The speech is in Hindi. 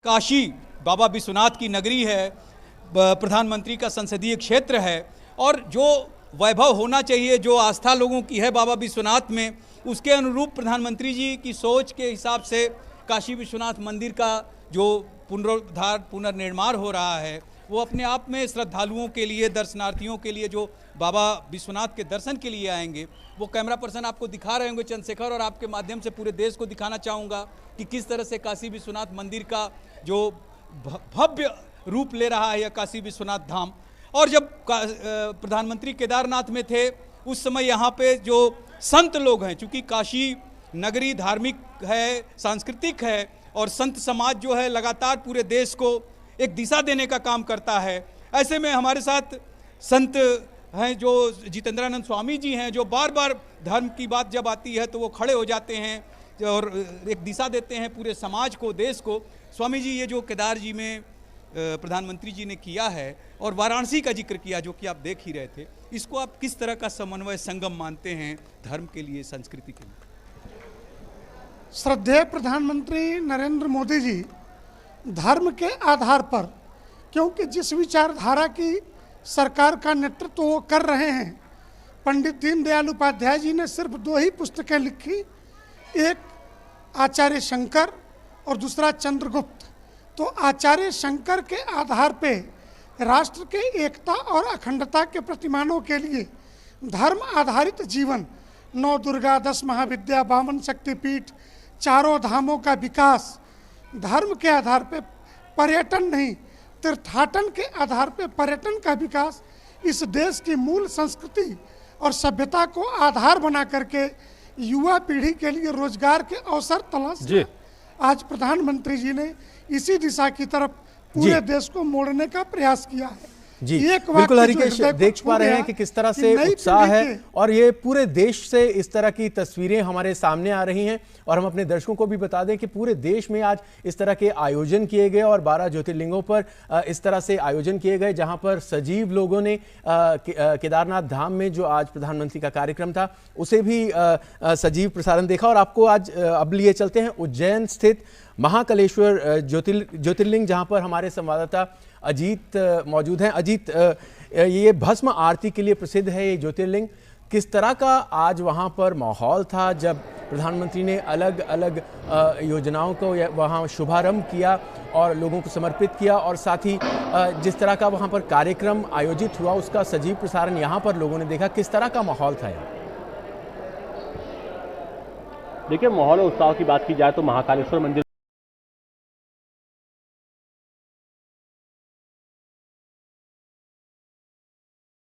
काशी बाबा विश्वनाथ की नगरी है, प्रधानमंत्री का संसदीय क्षेत्र है और जो वैभव होना चाहिए, जो आस्था लोगों की है बाबा विश्वनाथ में, उसके अनुरूप प्रधानमंत्री जी की सोच के हिसाब से काशी विश्वनाथ मंदिर का जो पुनरुद्धार पुनर्निर्माण हो रहा है वो अपने आप में श्रद्धालुओं के लिए, दर्शनार्थियों के लिए जो बाबा विश्वनाथ के दर्शन के लिए आएंगे, वो कैमरा पर्सन आपको दिखा रहे होंगे चंद्रशेखर, और आपके माध्यम से पूरे देश को दिखाना चाहूँगा कि किस तरह से काशी विश्वनाथ मंदिर का जो भव्य रूप ले रहा है यह काशी विश्वनाथ धाम। और जब प्रधानमंत्री केदारनाथ में थे उस समय यहाँ पे जो संत लोग हैं, चूँकि काशी नगरी धार्मिक है, सांस्कृतिक है और संत समाज जो है लगातार पूरे देश को एक दिशा देने का काम करता है। ऐसे में हमारे साथ संत हैं जो जितेंद्रानंद स्वामी जी हैं, जो बार बार धर्म की बात जब आती है तो वो खड़े हो जाते हैं और एक दिशा देते हैं पूरे समाज को, देश को। स्वामी जी, ये जो केदार जी में प्रधानमंत्री जी ने किया है और वाराणसी का जिक्र किया जो कि आप देख ही रहे थे, इसको आप किस तरह का समन्वय संगम मानते हैं धर्म के लिए, संस्कृति के लिए? श्रद्धेय प्रधानमंत्री नरेंद्र मोदी जी धर्म के आधार पर, क्योंकि जिस विचारधारा की सरकार का नेतृत्व वो कर रहे हैं, पंडित दीनदयाल उपाध्याय जी ने सिर्फ 2 ही पुस्तकें लिखी, एक आचार्य शंकर और दूसरा चंद्रगुप्त। तो आचार्य शंकर के आधार पे राष्ट्र के एकता और अखंडता के प्रतिमानों के लिए धर्म आधारित जीवन, 9 दुर्गा, 10 महाविद्या, 52 शक्तिपीठ, 4 धामों का विकास, धर्म के आधार पे पर्यटन नहीं, तीर्थाटन के आधार पे पर्यटन का विकास, इस देश की मूल संस्कृति और सभ्यता को आधार बना करके युवा पीढ़ी के लिए रोजगार के अवसर तलाश, आज प्रधानमंत्री जी ने इसी दिशा की तरफ पूरे देश को मोड़ने का प्रयास किया है। जी बिल्कुल हरिकेश, देख पा रहे हैं कि किस तरह से उत्साह है और ये पूरे देश से इस तरह की तस्वीरें हमारे सामने आ रही हैं। और हम अपने दर्शकों को भी बता दें कि पूरे देश में आज इस तरह के आयोजन किए गए और 12 ज्योतिर्लिंगों पर इस तरह से आयोजन किए गए, जहां पर सजीव लोगों ने केदारनाथ धाम में जो आज प्रधानमंत्री का कार्यक्रम था उसे भी सजीव प्रसारण देखा। और आपको आज अब लिए चलते हैं उज्जैन स्थित महाकालेश्वर ज्योतिर्लिंग, जहां पर हमारे संवाददाता अजीत मौजूद हैं। अजीत, ये भस्म आरती के लिए प्रसिद्ध है ये ज्योतिर्लिंग, किस तरह का आज वहां पर माहौल था जब प्रधानमंत्री ने अलग अलग योजनाओं को वहां शुभारंभ किया और लोगों को समर्पित किया, और साथ ही जिस तरह का वहां पर कार्यक्रम आयोजित हुआ उसका सजीव प्रसारण यहां पर लोगों ने देखा, किस तरह का माहौल था यहाँ? देखिए, माहौल और उत्साह की बात की जाए तो महाकालेश्वर मंदिर